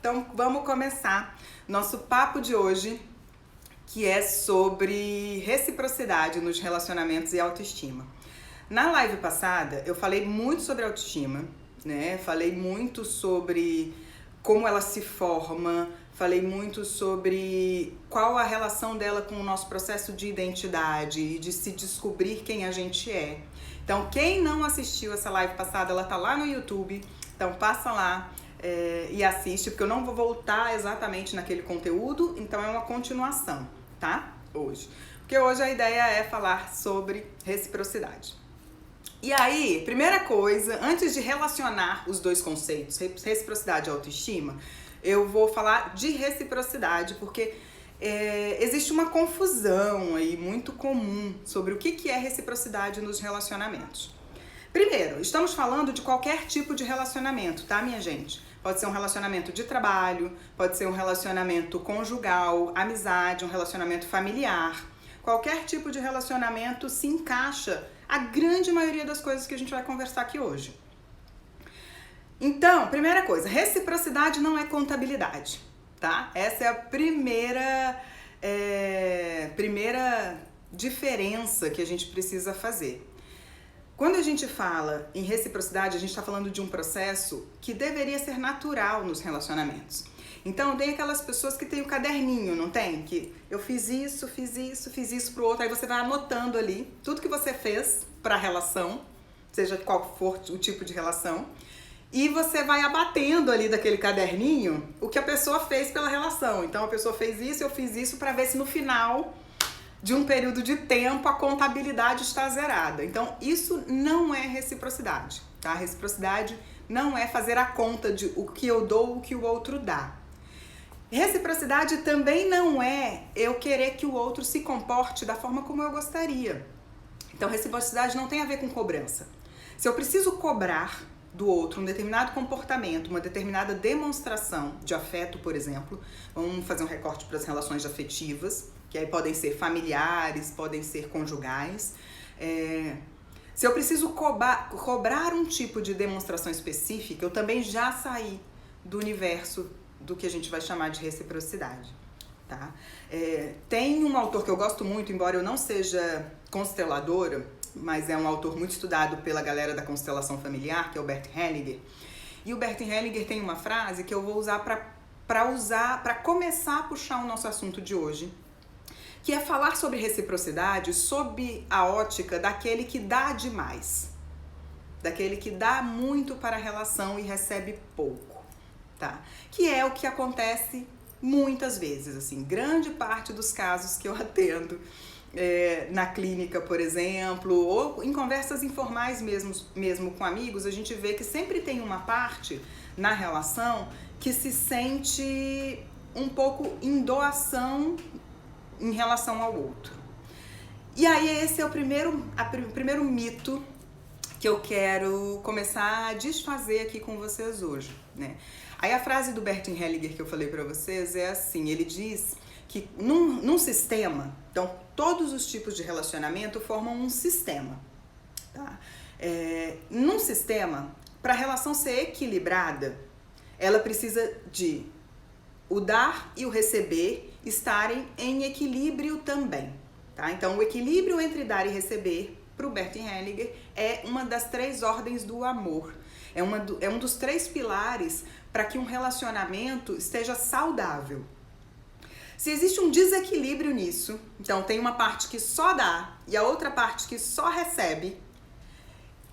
Então vamos começar nosso papo de hoje, que é sobre reciprocidade nos relacionamentos e autoestima. Na live passada eu falei muito sobre autoestima, né? Falei muito sobre como ela se forma, falei muito sobre qual a relação dela com o nosso processo de identidade e de se descobrir quem a gente é. Então, quem não assistiu essa live passada, ela tá lá no YouTube, então passa lá e assiste, porque eu não vou voltar exatamente naquele conteúdo, então é uma continuação, tá? Hoje. Porque hoje a ideia é falar sobre reciprocidade. E aí, primeira coisa, antes de relacionar os dois conceitos, reciprocidade e autoestima, eu vou falar de reciprocidade, porque existe uma confusão aí muito comum sobre o que é reciprocidade nos relacionamentos. Primeiro, estamos falando de qualquer tipo de relacionamento, tá, minha gente? Pode ser um relacionamento de trabalho, pode ser um relacionamento conjugal, amizade, um relacionamento familiar. Qualquer tipo de relacionamento se encaixa a grande maioria das coisas que a gente vai conversar aqui hoje. Então, primeira coisa, reciprocidade não é contabilidade, tá? Essa é a primeira diferença que a gente precisa fazer. Quando a gente fala em reciprocidade, a gente está falando de um processo que deveria ser natural nos relacionamentos. Então, tem aquelas pessoas que têm o caderninho, não tem? Que eu fiz isso pro outro, aí você vai anotando ali tudo que você fez para a relação, seja qual for o tipo de relação, e você vai abatendo ali daquele caderninho o que a pessoa fez pela relação. Então, a pessoa fez isso, eu fiz isso, para ver se no final de um período de tempo a contabilidade está zerada. Então, isso não é reciprocidade, tá? Reciprocidade não é fazer a conta de o que eu dou, o que o outro dá. Reciprocidade também não é eu querer que o outro se comporte da forma como eu gostaria. Então, reciprocidade não tem a ver com cobrança. Se eu preciso cobrar do outro um determinado comportamento, uma determinada demonstração de afeto, por exemplo, vamos fazer um recorte para as relações afetivas, que aí podem ser familiares, podem ser conjugais. Se eu preciso cobrar um tipo de demonstração específica, eu também já saí do universo do que a gente vai chamar de reciprocidade, tá? Tem um autor que eu gosto muito, embora eu não seja consteladora, mas é um autor muito estudado pela galera da constelação familiar, que é o Bert Hellinger. E o Bert Hellinger tem uma frase que eu vou usar para começar a puxar o nosso assunto de hoje, que é falar sobre reciprocidade sob a ótica daquele que dá demais, daquele que dá muito para a relação e recebe pouco, tá? Que é o que acontece muitas vezes, assim, grande parte dos casos que eu atendo na clínica, por exemplo, ou em conversas informais mesmo com amigos, a gente vê que sempre tem uma parte na relação que se sente um pouco em doação em relação ao outro. E aí esse é o primeiro mito que eu quero começar a desfazer aqui com vocês hoje, né? Aí a frase do Bert Hellinger que eu falei para vocês é assim, ele diz que num sistema, então todos os tipos de relacionamento formam um sistema, tá? Num sistema, para a relação ser equilibrada, ela precisa de o dar e o receber estarem em equilíbrio também, tá? Então, o equilíbrio entre dar e receber, para o Bert Hellinger, é uma das 3 ordens do amor. É um dos 3 pilares para que um relacionamento esteja saudável. Se existe um desequilíbrio nisso, então tem uma parte que só dá e a outra parte que só recebe,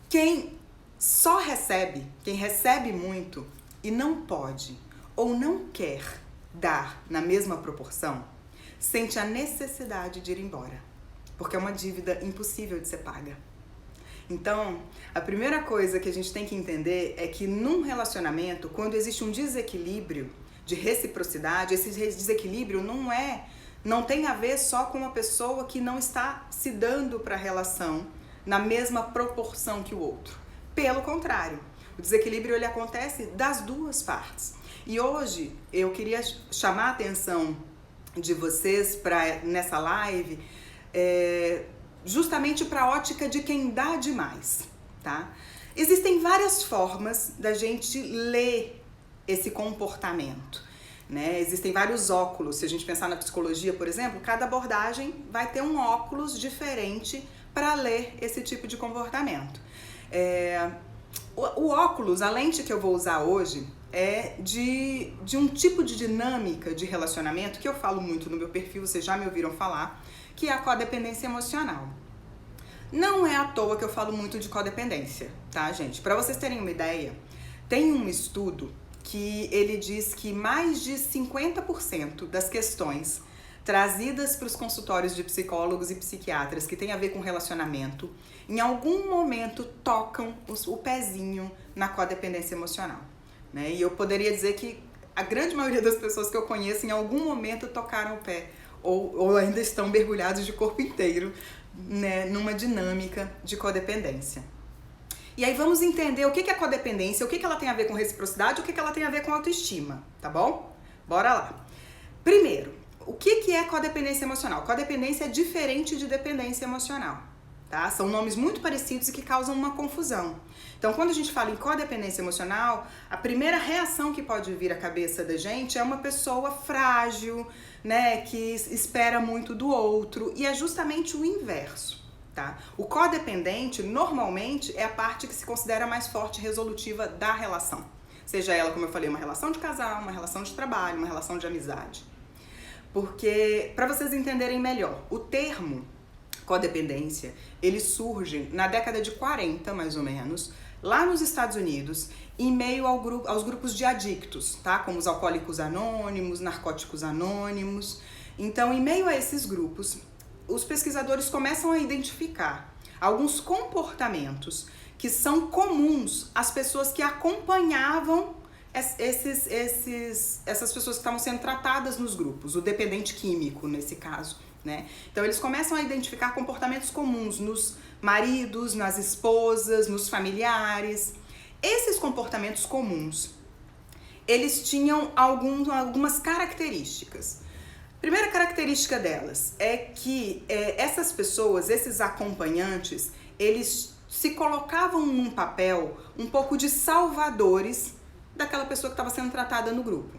quem recebe muito e não pode ou não quer dar na mesma proporção, sente a necessidade de ir embora, porque é uma dívida impossível de ser paga. Então, a primeira coisa que a gente tem que entender é que num relacionamento, quando existe um desequilíbrio de reciprocidade, esse desequilíbrio não tem a ver só com uma pessoa que não está se dando para a relação na mesma proporção que o outro. Pelo contrário, o desequilíbrio ele acontece das duas partes. E hoje eu queria chamar a atenção de vocês nessa live justamente para a ótica de quem dá demais, tá? Existem várias formas da gente ler esse comportamento. né? Existem vários óculos. Se a gente pensar na psicologia, por exemplo, cada abordagem vai ter um óculos diferente para ler esse tipo de comportamento. O óculos, a lente que eu vou usar hoje, é de um tipo de dinâmica de relacionamento que eu falo muito no meu perfil, vocês já me ouviram falar, que é a codependência emocional. Não é à toa que eu falo muito de codependência, tá, gente? Para vocês terem uma ideia, tem um estudo que ele diz que mais de 50% das questões trazidas para os consultórios de psicólogos e psiquiatras que tem a ver com relacionamento, em algum momento tocam o pezinho na codependência emocional, né? E eu poderia dizer que a grande maioria das pessoas que eu conheço em algum momento tocaram o pé ou ainda estão mergulhados de corpo inteiro, né, numa dinâmica de codependência. E aí vamos entender o que é codependência, o que ela tem a ver com reciprocidade, o que ela tem a ver com autoestima, tá bom? Bora lá. Primeiro, o que é codependência emocional? Codependência é diferente de dependência emocional, tá? São nomes muito parecidos e que causam uma confusão. Então, quando a gente fala em codependência emocional, a primeira reação que pode vir à cabeça da gente é uma pessoa frágil, né, que espera muito do outro, e é justamente o inverso, tá? O codependente, normalmente, é a parte que se considera mais forte e resolutiva da relação. Seja ela, como eu falei, uma relação de casal, uma relação de trabalho, uma relação de amizade. Porque, para vocês entenderem melhor, o termo codependência, ele surge na década de 40, mais ou menos, lá nos Estados Unidos, em meio aos grupos de adictos, tá? Como os alcoólicos anônimos, narcóticos anônimos. Então, em meio a esses grupos, os pesquisadores começam a identificar alguns comportamentos que são comuns às pessoas que acompanhavam essas pessoas que estavam sendo tratadas nos grupos, o dependente químico nesse caso, né? Então eles começam a identificar comportamentos comuns nos maridos, nas esposas, nos familiares. Esses comportamentos comuns, eles tinham algumas características. Primeira característica delas é que essas pessoas, esses acompanhantes, eles se colocavam num papel um pouco de salvadores daquela pessoa que estava sendo tratada no grupo.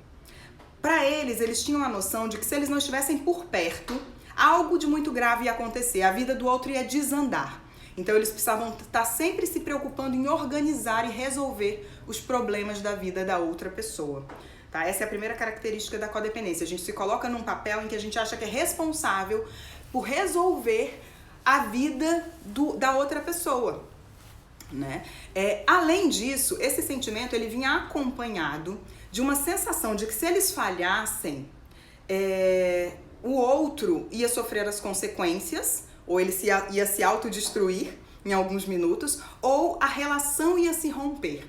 Para eles tinham a noção de que se eles não estivessem por perto, algo de muito grave ia acontecer, a vida do outro ia desandar. Então eles precisavam estar sempre se preocupando em organizar e resolver os problemas da vida da outra pessoa. Tá? Essa é a primeira característica da codependência. A gente se coloca num papel em que a gente acha que é responsável por resolver a vida da outra pessoa, né? Além disso, esse sentimento ele vinha acompanhado de uma sensação de que se eles falhassem, o outro ia sofrer as consequências, ou ele ia se autodestruir em alguns minutos, ou a relação ia se romper.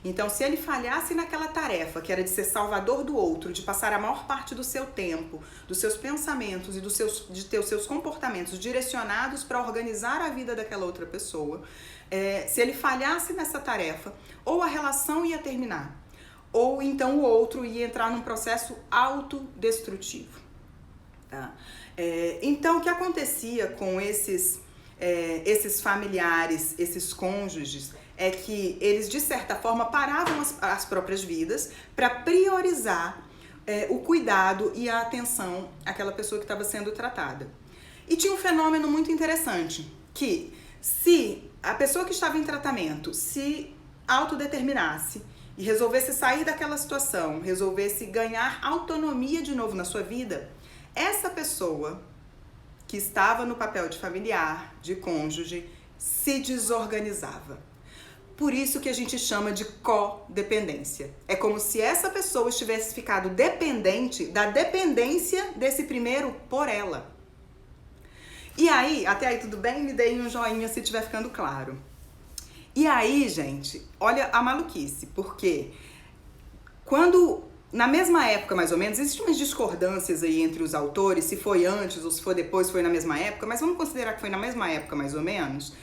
Então, se ele falhasse naquela tarefa, que era de ser salvador do outro, de passar a maior parte do seu tempo, dos seus pensamentos e de ter os seus comportamentos direcionados para organizar a vida daquela outra pessoa, se ele falhasse nessa tarefa, ou a relação ia terminar, ou então o outro ia entrar num processo autodestrutivo. Tá? Então, o que acontecia com esses familiares, esses cônjuges, é que eles, de certa forma, paravam as próprias vidas para priorizar o cuidado e a atenção àquela pessoa que estava sendo tratada. E tinha um fenômeno muito interessante, que se a pessoa que estava em tratamento se autodeterminasse e resolvesse sair daquela situação, resolvesse ganhar autonomia de novo na sua vida, essa pessoa que estava no papel de familiar, de cônjuge, se desorganizava. Por isso que a gente chama de codependência. É como se essa pessoa estivesse ficado dependente da dependência desse primeiro por ela. E aí, até aí tudo bem? Me deem um joinha se estiver ficando claro. E aí, gente, olha a maluquice, porque quando, na mesma época mais ou menos, existem umas discordâncias aí entre os autores, se foi antes ou se foi depois, se foi na mesma época, mas vamos considerar que foi na mesma época mais ou menos.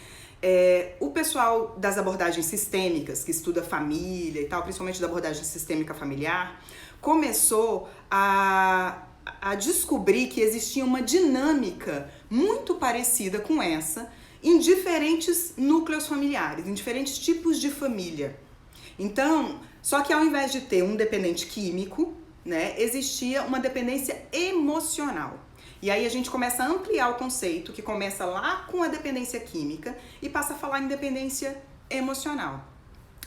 O pessoal das abordagens sistêmicas, que estuda família e tal, principalmente da abordagem sistêmica familiar, começou a descobrir que existia uma dinâmica muito parecida com essa em diferentes núcleos familiares, em diferentes tipos de família. Então, só que ao invés de ter um dependente químico, né, existia uma dependência emocional. E aí a gente começa a ampliar o conceito, que começa lá com a dependência química e passa a falar em dependência emocional.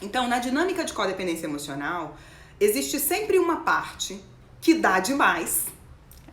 Então, na dinâmica de codependência emocional, existe sempre uma parte que dá demais.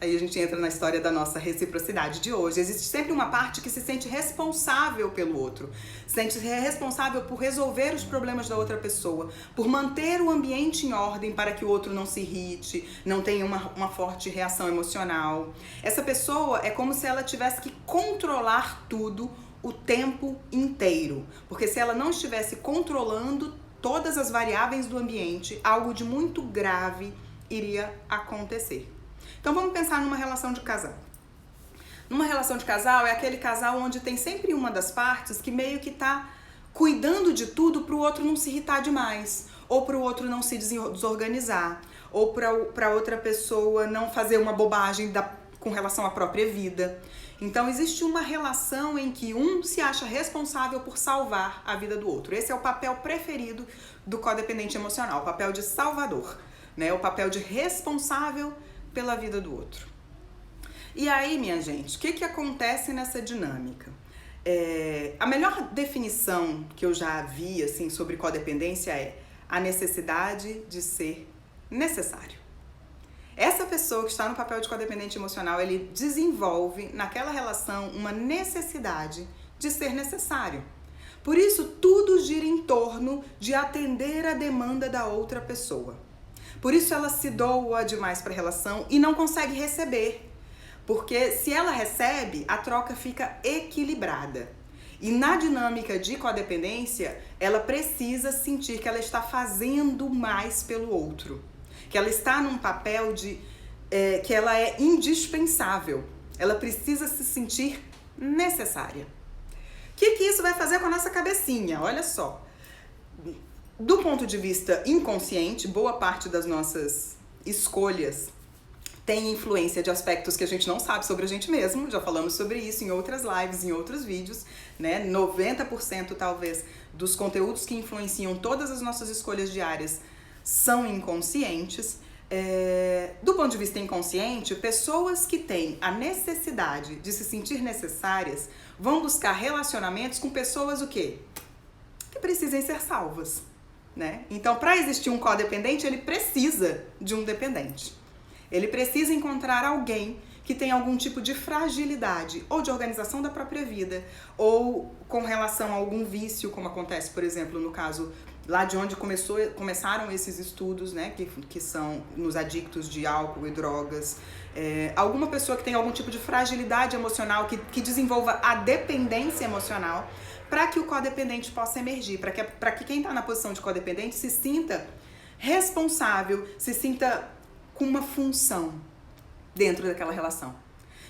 Aí a gente entra na história da nossa reciprocidade de hoje. Existe sempre uma parte que se sente responsável pelo outro, sente-se responsável por resolver os problemas da outra pessoa, por manter o ambiente em ordem para que o outro não se irrite, não tenha uma forte reação emocional. Essa pessoa é como se ela tivesse que controlar tudo o tempo inteiro, porque se ela não estivesse controlando todas as variáveis do ambiente, algo de muito grave iria acontecer. Então vamos pensar numa relação de casal. Numa relação de casal é aquele casal onde tem sempre uma das partes que meio que tá cuidando de tudo para o outro não se irritar demais, ou para o outro não se desorganizar, ou para outra pessoa não fazer uma bobagem com relação à própria vida. Então existe uma relação em que um se acha responsável por salvar a vida do outro. Esse é o papel preferido do codependente emocional, o papel de salvador, né? O papel de responsável pela vida do outro. E aí, minha gente, o que acontece nessa dinâmica? A melhor definição que eu já vi assim, sobre codependência é a necessidade de ser necessário. Essa pessoa que está no papel de codependente emocional, ele desenvolve naquela relação uma necessidade de ser necessário. Por isso, tudo gira em torno de atender a demanda da outra pessoa. Por isso ela se doa demais para a relação e não consegue receber. Porque se ela recebe, a troca fica equilibrada. E na dinâmica de codependência, ela precisa sentir que ela está fazendo mais pelo outro. Que ela está num papel que ela é indispensável. Ela precisa se sentir necessária. O que isso vai fazer com a nossa cabecinha? Olha só. Do ponto de vista inconsciente, boa parte das nossas escolhas tem influência de aspectos que a gente não sabe sobre a gente mesmo. Já falamos sobre isso em outras lives, em outros vídeos, né? 90% talvez dos conteúdos que influenciam todas as nossas escolhas diárias são inconscientes. Do ponto de vista inconsciente, pessoas que têm a necessidade de se sentir necessárias vão buscar relacionamentos com pessoas o quê? Que precisem ser salvas. Né? Então, para existir um codependente, ele precisa de um dependente. Ele precisa encontrar alguém que tem algum tipo de fragilidade, ou de organização da própria vida, ou com relação a algum vício, como acontece, por exemplo, no caso lá de onde começaram esses estudos, né, que são nos adictos de álcool e drogas. Alguma pessoa que tem algum tipo de fragilidade emocional, que desenvolva a dependência emocional, para que o codependente possa emergir, para que quem está na posição de codependente se sinta responsável, se sinta com uma função dentro daquela relação,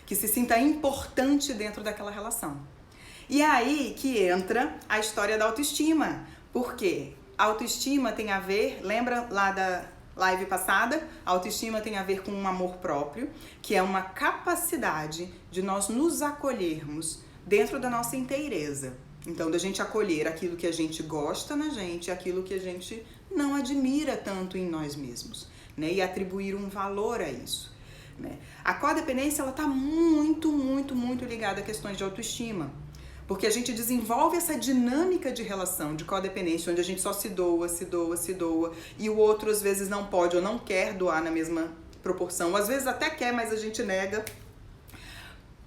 que se sinta importante dentro daquela relação. E é aí que entra a história da autoestima, porque a autoestima tem a ver, lembra lá da live passada? A autoestima tem a ver com um amor próprio, que é uma capacidade de nós nos acolhermos dentro da nossa inteireza. Então, da gente acolher aquilo que a gente gosta na gente, aquilo que a gente não admira tanto em nós mesmos, né? E atribuir um valor a isso, né? A codependência, ela tá muito, muito, muito ligada a questões de autoestima, porque a gente desenvolve essa dinâmica de relação, de codependência, onde a gente só se doa, e o outro às vezes não pode ou não quer doar na mesma proporção, às vezes até quer, mas a gente nega.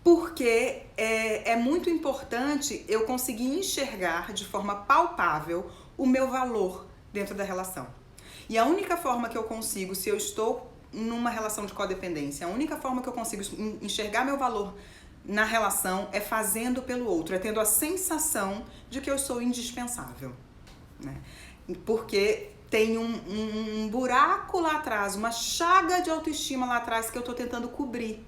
Porque é muito importante eu conseguir enxergar de forma palpável o meu valor dentro da relação. E a única forma que eu consigo, se eu estou numa relação de codependência, a única forma que eu consigo enxergar meu valor na relação é fazendo pelo outro, é tendo a sensação de que eu sou indispensável, né? Porque tem um buraco lá atrás, uma chaga de autoestima lá atrás que eu estou tentando cobrir.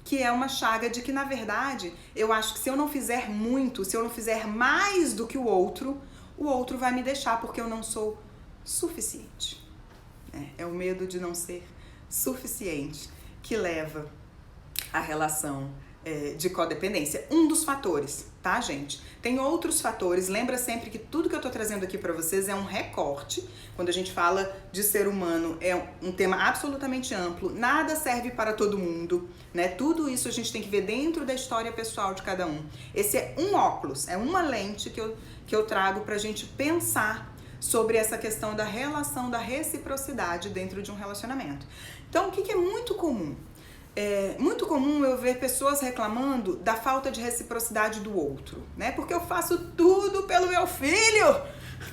Que é uma chaga de que, na verdade, eu acho que se eu não fizer muito, se eu não fizer mais do que o outro vai me deixar porque eu não sou suficiente. É o medo de não ser suficiente que leva a relação de codependência. Um dos fatores, tá, gente? Tem outros fatores. Lembra sempre que tudo que eu tô trazendo aqui para vocês é um recorte. Quando a gente fala de ser humano, é um tema absolutamente amplo. Nada serve para todo mundo, né? Tudo isso a gente tem que ver dentro da história pessoal de cada um. Esse é um óculos, é uma lente que eu trago pra gente pensar sobre essa questão da relação, da reciprocidade dentro de um relacionamento. Então, o que é muito comum? É muito comum eu ver pessoas reclamando da falta de reciprocidade do outro, né? Porque eu faço tudo pelo meu filho,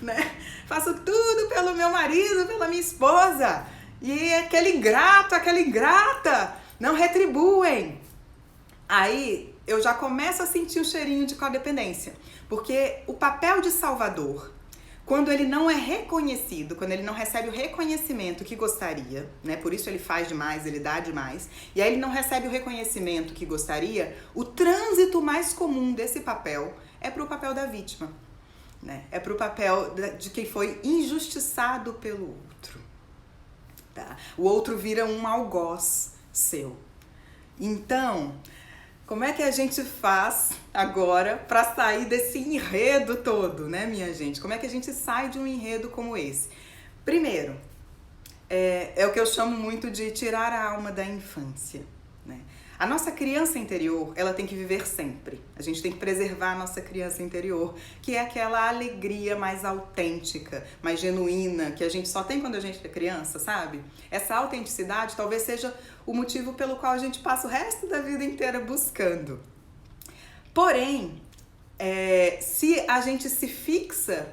né? Faço tudo pelo meu marido, pela minha esposa. E aquele ingrato, aquela ingrata não retribuem. Aí eu já começo a sentir o cheirinho de codependência. Porque o papel de salvador, quando ele não é reconhecido, quando ele não recebe o reconhecimento que gostaria, né? Por isso ele faz demais, ele dá demais, e aí ele não recebe o reconhecimento que gostaria, o trânsito mais comum desse papel é para o papel da vítima, né? É para o papel de quem foi injustiçado pelo outro, tá? O outro vira um algoz seu. Então, como é que a gente faz agora para sair desse enredo todo, né, minha gente? Como é que a gente sai de um enredo como esse? Primeiro, é o que eu chamo muito de tirar a alma da infância, né? A nossa criança interior, ela tem que viver sempre. A gente tem que preservar a nossa criança interior, que é aquela alegria mais autêntica, mais genuína, que a gente só tem quando a gente é criança, sabe? Essa autenticidade talvez seja o motivo pelo qual a gente passa o resto da vida inteira buscando. Porém, se a gente se fixa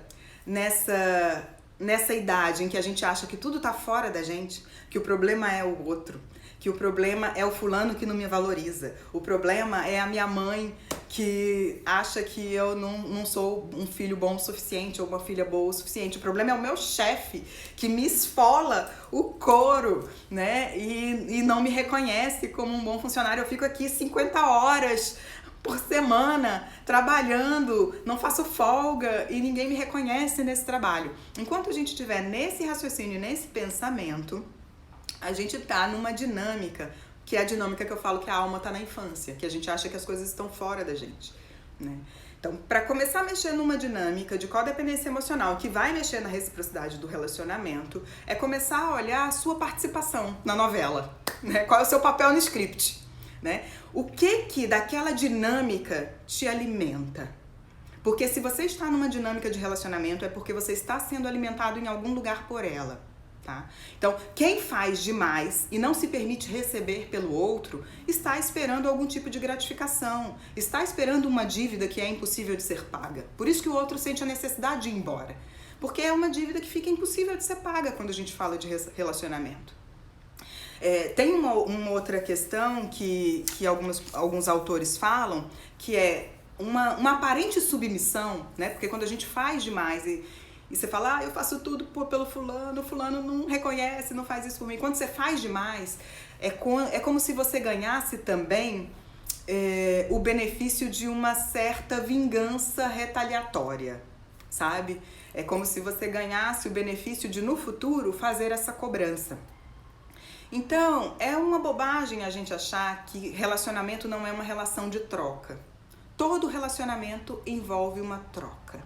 nessa idade em que a gente acha que tudo tá fora da gente, que o problema é o outro, que o problema é o fulano que não me valoriza, o problema é a minha mãe que acha que eu não sou um filho bom o suficiente ou uma filha boa o suficiente, o problema é o meu chefe que me esfola o couro, né, e não me reconhece como um bom funcionário. Eu fico aqui 50 horas por semana trabalhando, não faço folga e ninguém me reconhece nesse trabalho. Enquanto a gente estiver nesse raciocínio, nesse pensamento, a gente tá numa dinâmica, que é a dinâmica que eu falo que a alma tá na infância, que a gente acha que as coisas estão fora da gente, né? Então, para começar a mexer numa dinâmica de codependência emocional que vai mexer na reciprocidade do relacionamento, é começar a olhar a sua participação na novela, né? Qual é o seu papel no script, né? O que daquela dinâmica te alimenta? Porque se você está numa dinâmica de relacionamento, é porque você está sendo alimentado em algum lugar por ela. Tá? Então, quem faz demais e não se permite receber pelo outro, está esperando algum tipo de gratificação, está esperando uma dívida que é impossível de ser paga. Por isso que o outro sente a necessidade de ir embora, porque é uma dívida que fica impossível de ser paga quando a gente fala de relacionamento. Tem uma outra questão que alguns autores falam, que é uma aparente submissão, né? Porque quando a gente faz demais e você fala, eu faço tudo pelo fulano, o fulano não reconhece, não faz isso por mim. Quando você faz demais, é como se você ganhasse também o benefício de uma certa vingança retaliatória, sabe? É como se você ganhasse o benefício de, no futuro, fazer essa cobrança. Então, é uma bobagem a gente achar que relacionamento não é uma relação de troca. Todo relacionamento envolve uma troca,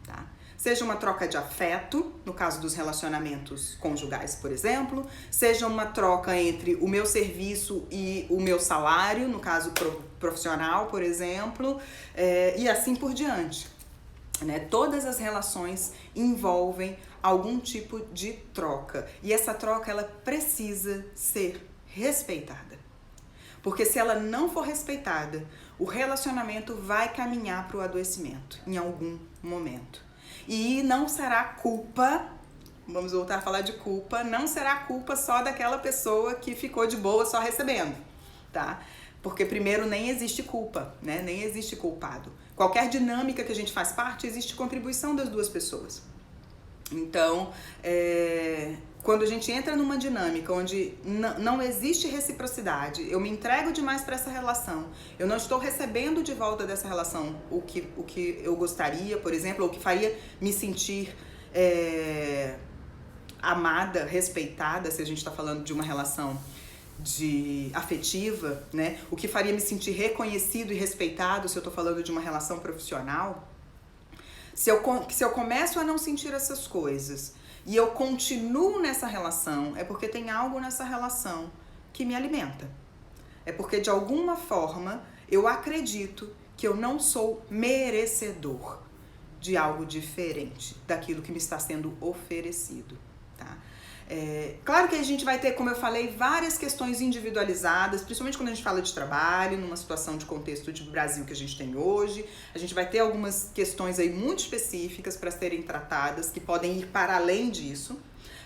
tá? Seja uma troca de afeto, no caso dos relacionamentos conjugais, por exemplo, seja uma troca entre o meu serviço e o meu salário, no caso profissional, por exemplo, e assim por diante, né? Todas as relações envolvem algum tipo de troca, e essa troca ela precisa ser respeitada, porque se ela não for respeitada, o relacionamento vai caminhar para o adoecimento em algum momento. E não será culpa, vamos voltar a falar de culpa, não será culpa só daquela pessoa que ficou de boa só recebendo, tá? Porque primeiro nem existe culpa, né? Nem existe culpado. Qualquer dinâmica que a gente faz parte, existe contribuição das duas pessoas. Então, quando a gente entra numa dinâmica onde não existe reciprocidade, eu me entrego demais para essa relação, eu não estou recebendo de volta dessa relação o que eu gostaria, por exemplo, ou o que faria me sentir amada, respeitada, se a gente está falando de uma relação afetiva, né? O que faria me sentir reconhecido e respeitado se eu tô falando de uma relação profissional. Se eu começo a não sentir essas coisas e eu continuo nessa relação, é porque tem algo nessa relação que me alimenta. É porque de alguma forma eu acredito que eu não sou merecedor de algo diferente daquilo que me está sendo oferecido, tá? Claro que a gente vai ter, como eu falei, várias questões individualizadas, principalmente quando a gente fala de trabalho, numa situação de contexto de Brasil que a gente tem hoje. A gente vai ter algumas questões aí muito específicas para serem tratadas, que podem ir para além disso.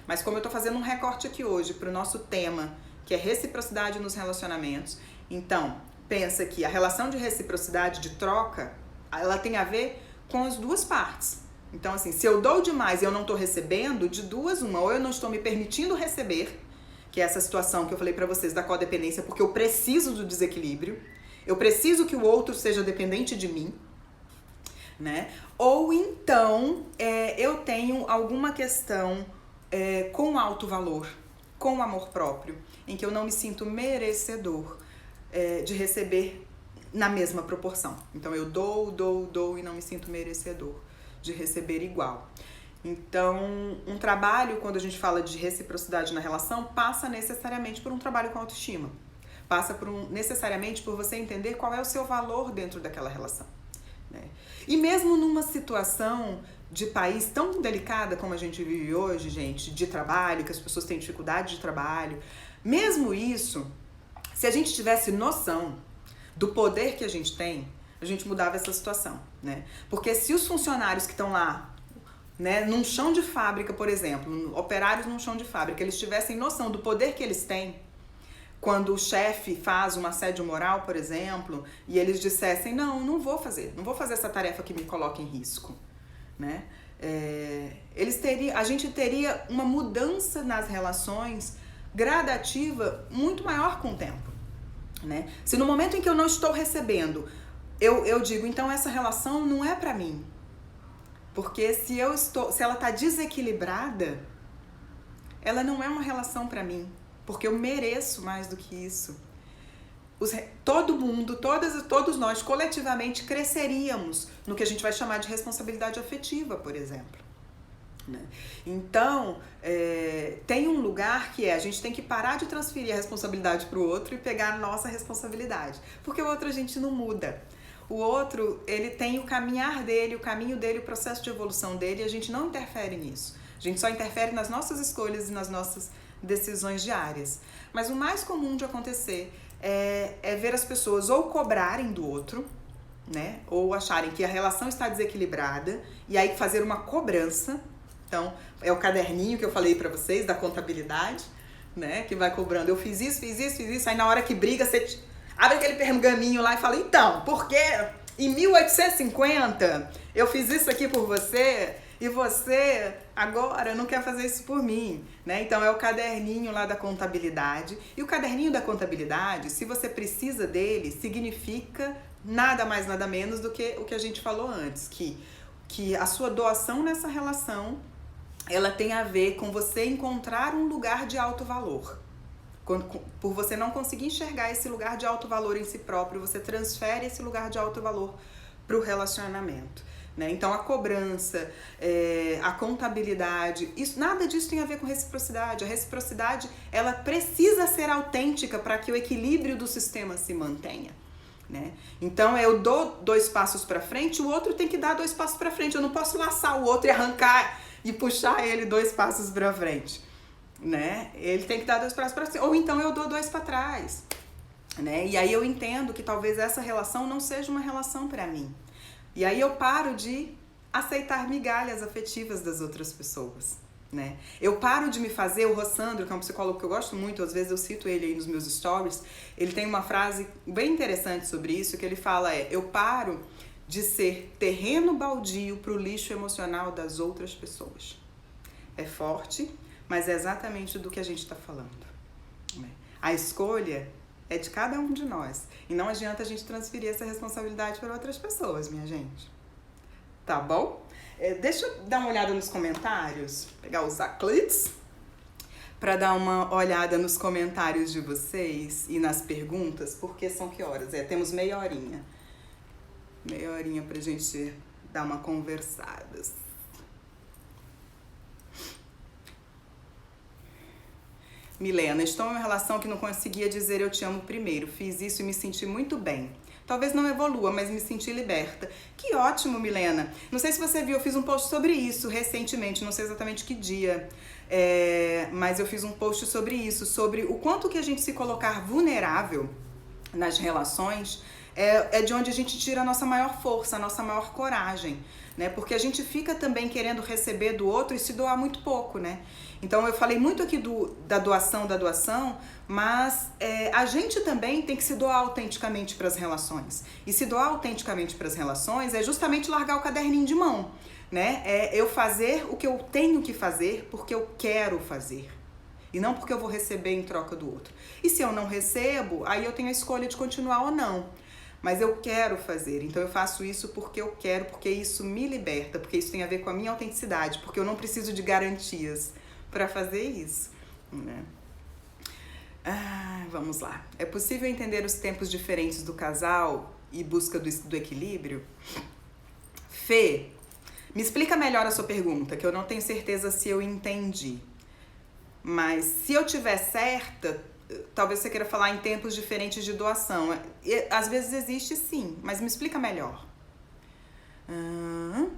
Mas como eu estou fazendo um recorte aqui hoje para o nosso tema, que é reciprocidade nos relacionamentos, então, pensa que a relação de reciprocidade, de troca, ela tem a ver com as duas partes. Então, assim, se eu dou demais e eu não estou recebendo, de duas, uma, ou eu não estou me permitindo receber, que é essa situação que eu falei pra vocês da codependência, porque eu preciso do desequilíbrio, eu preciso que o outro seja dependente de mim, né? Ou então, eu tenho alguma questão com alto valor, com amor próprio, em que eu não me sinto merecedor de receber na mesma proporção. Então, eu dou e não me sinto merecedor de receber igual. Então, um trabalho, quando a gente fala de reciprocidade na relação, passa necessariamente por um trabalho com autoestima. Passa necessariamente por você entender qual é o seu valor dentro daquela relação, né? E mesmo numa situação de país tão delicada como a gente vive hoje, gente, de trabalho, que as pessoas têm dificuldade de trabalho, mesmo isso, se a gente tivesse noção do poder que a gente tem, a gente mudava essa situação, né? Porque se os funcionários que estão lá, né, num chão de fábrica, por exemplo, operários num chão de fábrica, eles tivessem noção do poder que eles têm, quando o chefe faz um assédio moral, por exemplo, e eles dissessem, não vou fazer essa tarefa que me coloca em risco, né? A gente teria uma mudança nas relações gradativa muito maior com o tempo, né? Se no momento em que eu não estou recebendo, eu digo, então essa relação não é pra mim. Porque se ela tá desequilibrada, ela não é uma relação pra mim. Porque eu mereço mais do que isso. Todo mundo, todos nós, coletivamente, cresceríamos no que a gente vai chamar de responsabilidade afetiva, por exemplo, né? Então, tem um lugar que a gente tem que parar de transferir a responsabilidade pro outro e pegar a nossa responsabilidade. Porque o outro a gente não muda. O outro, ele tem o caminhar dele, o caminho dele, o processo de evolução dele, e a gente não interfere nisso. A gente só interfere nas nossas escolhas e nas nossas decisões diárias. Mas o mais comum de acontecer é ver as pessoas ou cobrarem do outro, né? Ou acharem que a relação está desequilibrada, e aí fazer uma cobrança. Então, é o caderninho que eu falei pra vocês, da contabilidade, né? Que vai cobrando, eu fiz isso, aí na hora que briga, você abre aquele pergaminho lá e fala, então, por que em 1850 eu fiz isso aqui por você e você agora não quer fazer isso por mim, né? Então é o caderninho lá da contabilidade. E o caderninho da contabilidade, se você precisa dele, significa nada mais, nada menos do que o que a gente falou antes, que a sua doação nessa relação, ela tem a ver com você encontrar um lugar de alto valor. Por você não conseguir enxergar esse lugar de alto valor em si próprio, você transfere esse lugar de alto valor para o relacionamento, né? Então a cobrança, a contabilidade, nada disso tem a ver com reciprocidade. A reciprocidade, ela precisa ser autêntica para que o equilíbrio do sistema se mantenha, né? Então eu dou 2 passos para frente, o outro tem que dar 2 passos para frente. Eu não posso laçar o outro e arrancar e puxar ele 2 passos para frente, né? Ele tem que dar 2 passos para frente, ou então eu dou 2 para trás, né? E aí eu entendo que talvez essa relação não seja uma relação para mim. E aí eu paro de aceitar migalhas afetivas das outras pessoas, né? Eu paro de me fazer, o Rossandro, que é um psicólogo que eu gosto muito, às vezes eu cito ele aí nos meus stories, ele tem uma frase bem interessante sobre isso, que ele fala eu paro de ser terreno baldio pro lixo emocional das outras pessoas. É forte, mas é exatamente do que a gente está falando, né? A escolha é de cada um de nós. E não adianta a gente transferir essa responsabilidade para outras pessoas, minha gente. Tá bom? Deixa eu dar uma olhada nos comentários, pegar os aclites. para dar uma olhada nos comentários de vocês e nas perguntas, porque são que horas? Temos meia horinha. Meia horinha pra gente dar uma conversada. Milena, estou em uma relação que não conseguia dizer eu te amo primeiro. Fiz isso e me senti muito bem. Talvez não evolua, mas me senti liberta. Que ótimo, Milena. Não sei se você viu, eu fiz um post sobre isso recentemente, não sei exatamente que dia. Mas eu fiz um post sobre isso, sobre o quanto que a gente se colocar vulnerável nas relações é de onde a gente tira a nossa maior força, a nossa maior coragem, né? Porque a gente fica também querendo receber do outro e se doar muito pouco, né? Então eu falei muito aqui da doação, mas a gente também tem que se doar autenticamente para as relações. E se doar autenticamente para as relações é justamente largar o caderninho de mão, né? É eu fazer o que eu tenho que fazer porque eu quero fazer. E não porque eu vou receber em troca do outro. E se eu não recebo, aí eu tenho a escolha de continuar ou não. Mas eu quero fazer, então eu faço isso porque eu quero, porque isso me liberta, porque isso tem a ver com a minha autenticidade, porque eu não preciso de garantias para fazer isso, né? Vamos lá. É possível entender os tempos diferentes do casal e busca do equilíbrio? Fê, me explica melhor a sua pergunta, que eu não tenho certeza se eu entendi. Mas se eu tiver certa, talvez você queira falar em tempos diferentes de doação. Às vezes existe sim, mas me explica melhor.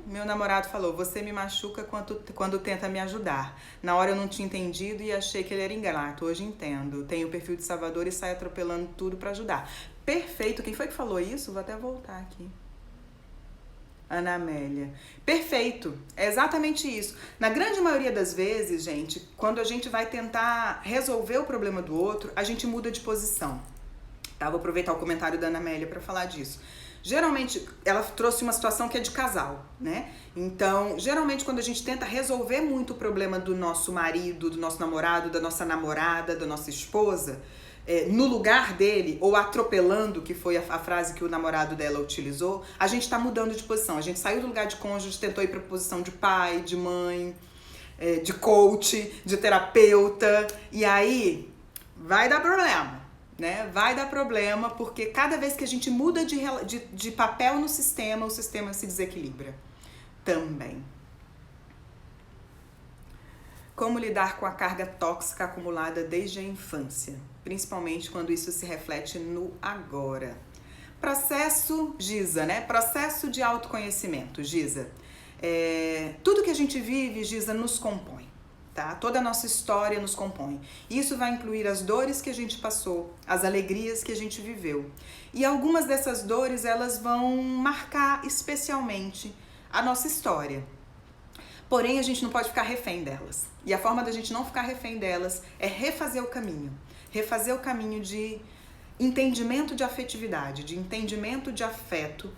Meu namorado falou, você me machuca quando tenta me ajudar. Na hora eu não tinha entendido e achei que ele era ingrato. Hoje entendo. Tenho o perfil de salvador e saio atropelando tudo pra ajudar. Perfeito. Quem foi que falou isso? Vou até voltar aqui. Ana Amélia. Perfeito. É exatamente isso. Na grande maioria das vezes, gente, quando a gente vai tentar resolver o problema do outro, a gente muda de posição. Tá? Vou aproveitar o comentário da Ana Amélia para falar disso. Geralmente, ela trouxe uma situação que é de casal, né? Então, geralmente, quando a gente tenta resolver muito o problema do nosso marido, do nosso namorado, da nossa namorada, da nossa esposa, no lugar dele, ou atropelando, que foi a frase que o namorado dela utilizou, a gente tá mudando de posição. A gente saiu do lugar de cônjuge, tentou ir pra posição de pai, de mãe, de coach, de terapeuta, e aí vai dar problema. Né? Vai dar problema porque cada vez que a gente muda de papel no sistema, o sistema se desequilibra também. Como lidar com a carga tóxica acumulada desde a infância, principalmente quando isso se reflete no agora. Processo, Giza, né? Processo de autoconhecimento, Giza. Tudo que a gente vive, Giza, nos compõe. Tá? Toda a nossa história nos compõe. Isso vai incluir as dores que a gente passou, as alegrias que a gente viveu. E algumas dessas dores, elas vão marcar especialmente a nossa história. Porém, a gente não pode ficar refém delas. E a forma da gente não ficar refém delas é refazer o caminho. Refazer o caminho de entendimento de afetividade, de entendimento de afeto,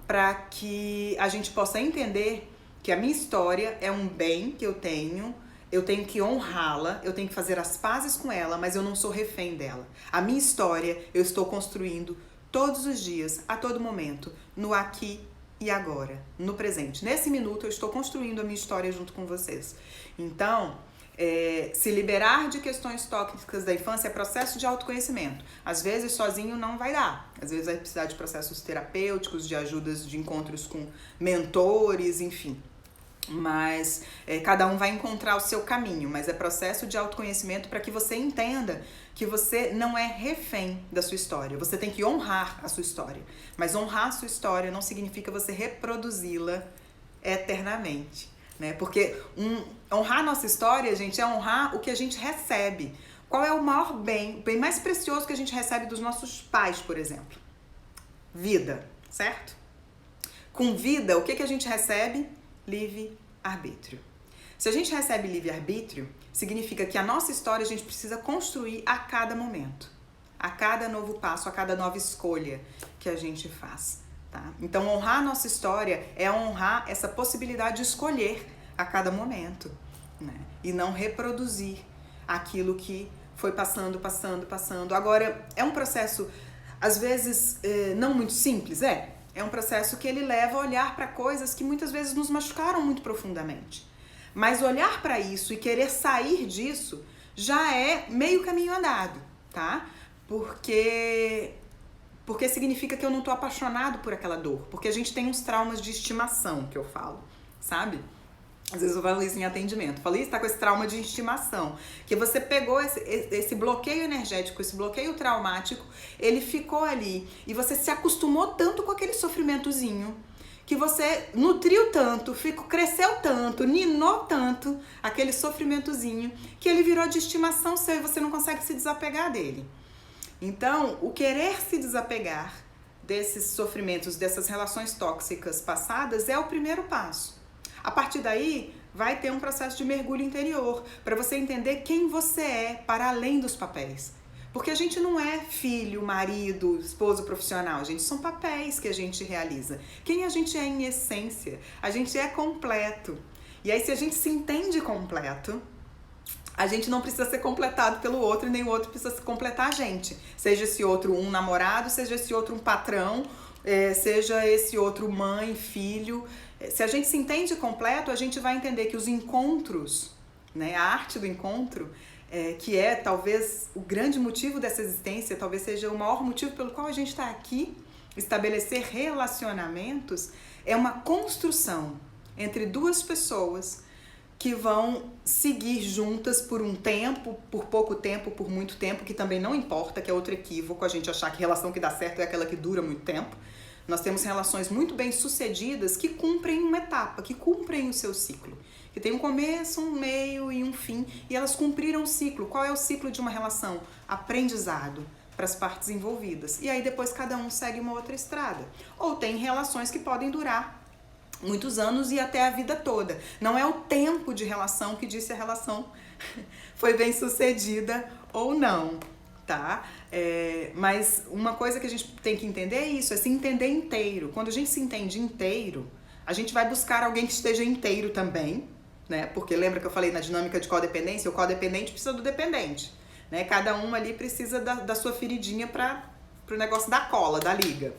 para que a gente possa entender que a minha história é um bem que eu tenho que honrá-la, eu tenho que fazer as pazes com ela, mas eu não sou refém dela. A minha história eu estou construindo todos os dias, a todo momento, no aqui e agora, no presente. Nesse minuto eu estou construindo a minha história junto com vocês. Então, se liberar de questões tóxicas da infância é processo de autoconhecimento. Às vezes sozinho não vai dar. Às vezes vai precisar de processos terapêuticos, de ajudas, de encontros com mentores, enfim. Mas cada um vai encontrar o seu caminho, mas é processo de autoconhecimento para que você entenda que você não é refém da sua história. Você tem que honrar a sua história, mas honrar a sua história não significa você reproduzi-la eternamente, né? Porque honrar a nossa história, gente, é honrar o que a gente recebe. Qual é o maior bem, o bem mais precioso que a gente recebe dos nossos pais, por exemplo? Vida, certo? Com vida, o que a gente recebe? Livre-arbítrio. Se a gente recebe livre-arbítrio, significa que a nossa história a gente precisa construir a cada momento, a cada novo passo, a cada nova escolha que a gente faz, tá? Então, honrar a nossa história é honrar essa possibilidade de escolher a cada momento, né? E não reproduzir aquilo que foi passando. Agora, é um processo, às vezes, não muito simples, É um processo que ele leva a olhar para coisas que muitas vezes nos machucaram muito profundamente. Mas olhar para isso e querer sair disso já é meio caminho andado, tá? Porque significa que eu não tô apaixonado por aquela dor, porque a gente tem uns traumas de estimação, que eu falo, sabe? Às vezes eu falo isso em atendimento. Falei, está com esse trauma de estimação. Que você pegou esse bloqueio energético, esse bloqueio traumático, ele ficou ali. E você se acostumou tanto com aquele sofrimentozinho, que você nutriu tanto, cresceu tanto, ninou tanto aquele sofrimentozinho, que ele virou de estimação seu e você não consegue se desapegar dele. Então, o querer se desapegar desses sofrimentos, dessas relações tóxicas passadas é o primeiro passo. A partir daí, vai ter um processo de mergulho interior, para você entender quem você é para além dos papéis. Porque a gente não é filho, marido, esposo profissional, gente, são papéis que a gente realiza. Quem a gente é em essência? A gente é completo. E aí, se a gente se entende completo, a gente não precisa ser completado pelo outro e nem o outro precisa completar a gente. Seja esse outro um namorado, seja esse outro um patrão, seja esse outro mãe, filho. Se a gente se entende completo, a gente vai entender que os encontros, né, a arte do encontro, que é talvez o grande motivo dessa existência, talvez seja o maior motivo pelo qual a gente está aqui, estabelecer relacionamentos, é uma construção entre duas pessoas que vão seguir juntas por um tempo, por pouco tempo, por muito tempo, que também não importa, que é outro equívoco, a gente achar que relação que dá certo é aquela que dura muito tempo. Nós temos relações muito bem sucedidas que cumprem uma etapa, que cumprem o seu ciclo, que tem um começo, um meio e um fim, e elas cumpriram o ciclo. Qual é o ciclo de uma relação? Aprendizado para as partes envolvidas. E aí depois cada um segue uma outra estrada. Ou tem relações que podem durar muitos anos e até a vida toda. Não é o tempo de relação que diz se a relação foi bem sucedida ou não, tá? Mas uma coisa que a gente tem que entender é isso, é se entender inteiro. Quando a gente se entende inteiro, a gente vai buscar alguém que esteja inteiro também, né? Porque lembra que eu falei na dinâmica de codependência? O codependente precisa do dependente, né? Cada um ali precisa da sua feridinha para o negócio da cola, da liga.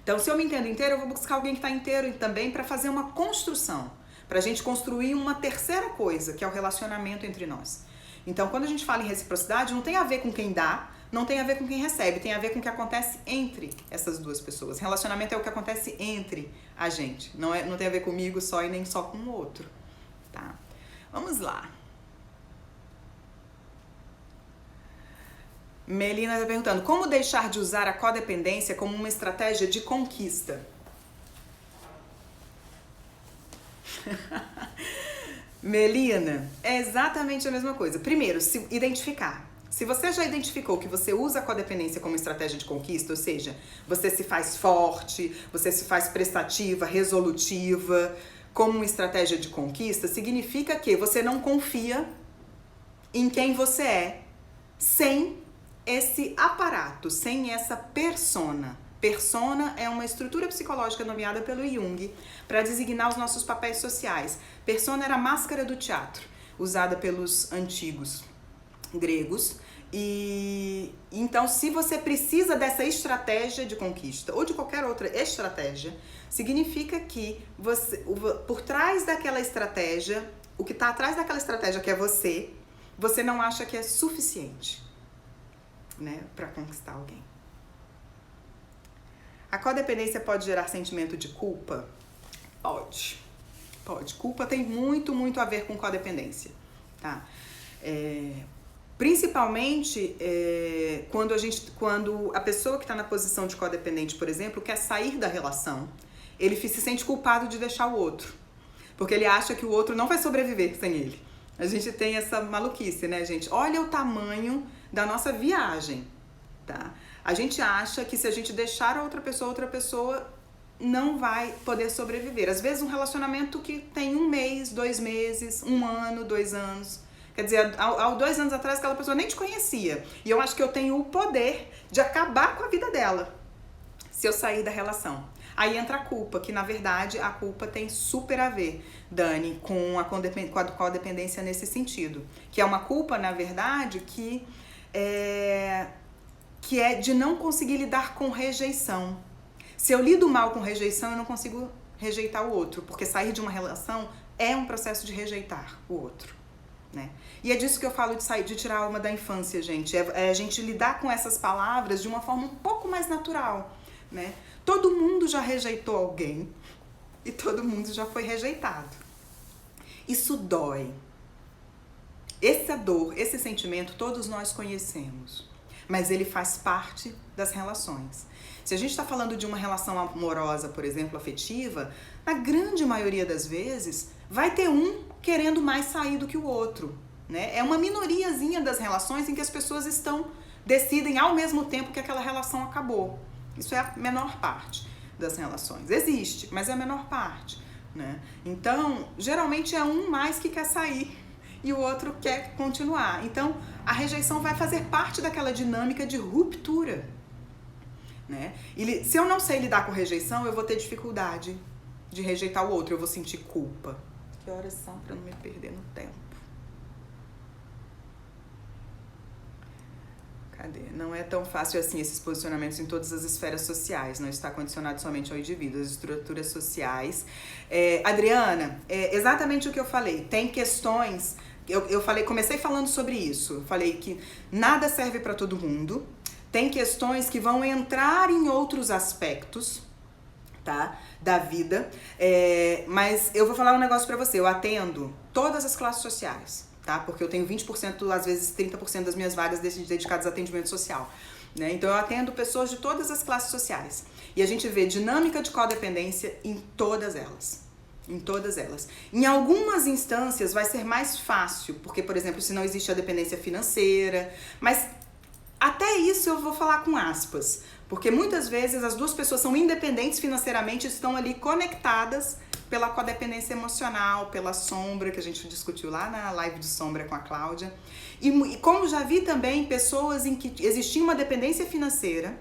Então, se eu me entendo inteiro, eu vou buscar alguém que está inteiro também para fazer uma construção, para a gente construir uma terceira coisa, que é o relacionamento entre nós. Então, quando a gente fala em reciprocidade, não tem a ver com quem dá, não tem a ver com quem recebe, tem a ver com o que acontece entre essas duas pessoas. Relacionamento é o que acontece entre a gente, não tem a ver comigo só e nem só com o outro, tá? Vamos lá. Melina está perguntando, como deixar de usar a codependência como uma estratégia de conquista? Melina, é exatamente a mesma coisa. Primeiro, se identificar. Se você já identificou que você usa a codependência como estratégia de conquista, ou seja, você se faz forte, você se faz prestativa, resolutiva, como uma estratégia de conquista, significa que você não confia em quem você é sem esse aparato, sem essa persona. Persona é uma estrutura psicológica nomeada pelo Jung para designar os nossos papéis sociais. Persona era a máscara do teatro, usada pelos antigos gregos. E então, se você precisa dessa estratégia de conquista ou de qualquer outra estratégia, significa que você, por trás daquela estratégia, o que está atrás daquela estratégia que é você não acha que é suficiente, né, para conquistar alguém. A codependência pode gerar sentimento de culpa? Pode. Culpa tem muito a ver com codependência, tá? Principalmente quando a pessoa que está na posição de codependente, por exemplo, quer sair da relação, ele se sente culpado de deixar o outro, porque ele acha que o outro não vai sobreviver sem ele. A gente tem essa maluquice, né, gente? Olha o tamanho da nossa viagem, tá? A gente acha que se a gente deixar outra pessoa não vai poder sobreviver. Às vezes um relacionamento que tem 1 mês, 2 meses, 1 ano, 2 anos. Quer dizer, há 2 anos atrás aquela pessoa nem te conhecia. E eu acho que eu tenho o poder de acabar com a vida dela se eu sair da relação. Aí entra a culpa, que na verdade a culpa tem super a ver, Dani, com a codependência nesse sentido. Que é uma culpa, na verdade, que é de não conseguir lidar com rejeição. Se eu lido mal com rejeição, eu não consigo rejeitar o outro, porque sair de uma relação é um processo de rejeitar o outro, né? E é disso que eu falo de sair, de tirar a alma da infância, gente. É a gente lidar com essas palavras de uma forma um pouco mais natural, né? Todo mundo já rejeitou alguém e todo mundo já foi rejeitado. Isso dói. Essa dor, esse sentimento, todos nós conhecemos, mas ele faz parte das relações. Se a gente está falando de uma relação amorosa, por exemplo, afetiva, na grande maioria das vezes, vai ter um querendo mais sair do que o outro, né? É uma minoriazinha das relações em que as pessoas decidem ao mesmo tempo que aquela relação acabou. Isso é a menor parte das relações. Existe, mas é a menor parte, né? Então, geralmente é um mais que quer sair e o outro quer continuar. Então, a rejeição vai fazer parte daquela dinâmica de ruptura, né? E se eu não sei lidar com rejeição, eu vou ter dificuldade de rejeitar o outro, eu vou sentir culpa. Que horas são para não me perder no tempo? Cadê? Não é tão fácil assim esses posicionamentos em todas as esferas sociais, não está condicionado somente ao indivíduo, as estruturas sociais. Adriana, é exatamente o que eu falei, tem questões, comecei falando sobre isso, eu falei que nada serve para todo mundo, tem questões que vão entrar em outros aspectos, tá, da vida, mas eu vou falar um negócio pra você, eu atendo todas as classes sociais, tá, porque eu tenho 20%, às vezes 30% das minhas vagas dedicadas a atendimento social, né, então eu atendo pessoas de todas as classes sociais, e a gente vê dinâmica de codependência em todas elas. Em todas elas. Em algumas instâncias vai ser mais fácil, porque, por exemplo, se não existe a dependência financeira, mas até isso eu vou falar com aspas, porque muitas vezes as duas pessoas são independentes financeiramente, estão ali conectadas pela codependência emocional, pela sombra, que a gente discutiu lá na live de sombra com a Cláudia. E como já vi também pessoas em que existia uma dependência financeira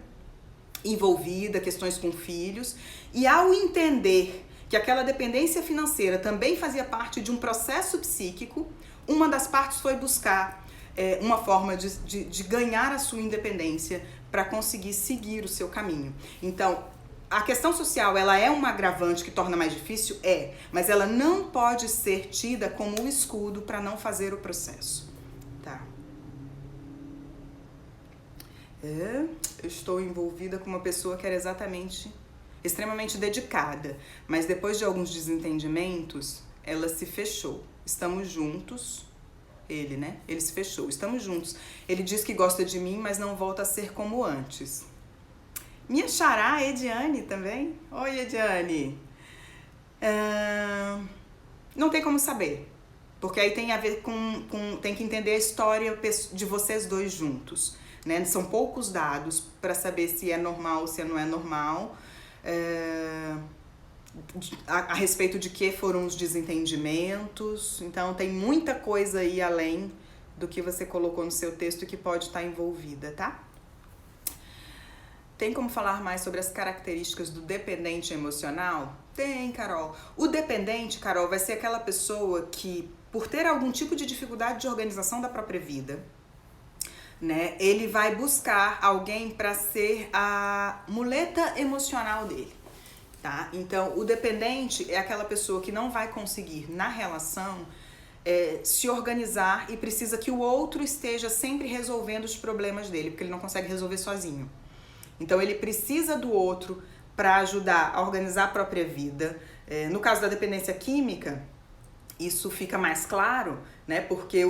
envolvida, questões com filhos, e ao entender que aquela dependência financeira também fazia parte de um processo psíquico, uma das partes foi buscar uma forma de ganhar a sua independência para conseguir seguir o seu caminho. Então, a questão social, ela é um agravante que torna mais difícil? Mas ela não pode ser tida como um escudo para não fazer o processo, tá? Eu estou envolvida com uma pessoa que era extremamente dedicada, mas depois de alguns desentendimentos, ela se fechou. Estamos juntos. Ele, né? Ele se fechou. Estamos juntos. Ele diz que gosta de mim, mas não volta a ser como antes. Minha xará, Ediane, também. Oi, Ediane. Não tem como saber. Porque aí tem a ver tem que entender a história de vocês dois juntos, né? São poucos dados para saber se é normal ou se não é normal. A respeito de que foram os desentendimentos. Então tem muita coisa aí além do que você colocou no seu texto que pode estar envolvida, tá? Tem como falar mais sobre as características do dependente emocional? Tem, Carol. O dependente, Carol, vai ser aquela pessoa que, por ter algum tipo de dificuldade de organização da própria vida, né, ele vai buscar alguém para ser a muleta emocional dele. Tá? Então, o dependente é aquela pessoa que não vai conseguir, na relação, se organizar e precisa que o outro esteja sempre resolvendo os problemas dele, porque ele não consegue resolver sozinho. Então, ele precisa do outro para ajudar a organizar a própria vida. No caso da dependência química, isso fica mais claro, né? Porque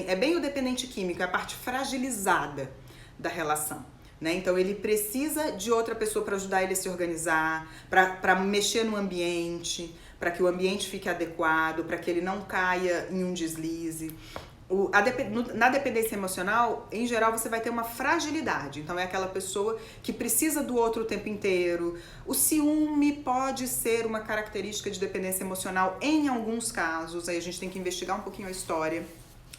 é bem o dependente químico, é a parte fragilizada da relação. Né? Então ele precisa de outra pessoa para ajudar ele a se organizar, para mexer no ambiente, para que o ambiente fique adequado, para que ele não caia em um deslize. Na dependência emocional, em geral, você vai ter uma fragilidade. Então é aquela pessoa que precisa do outro o tempo inteiro. O ciúme pode ser uma característica de dependência emocional em alguns casos. Aí a gente tem que investigar um pouquinho a história.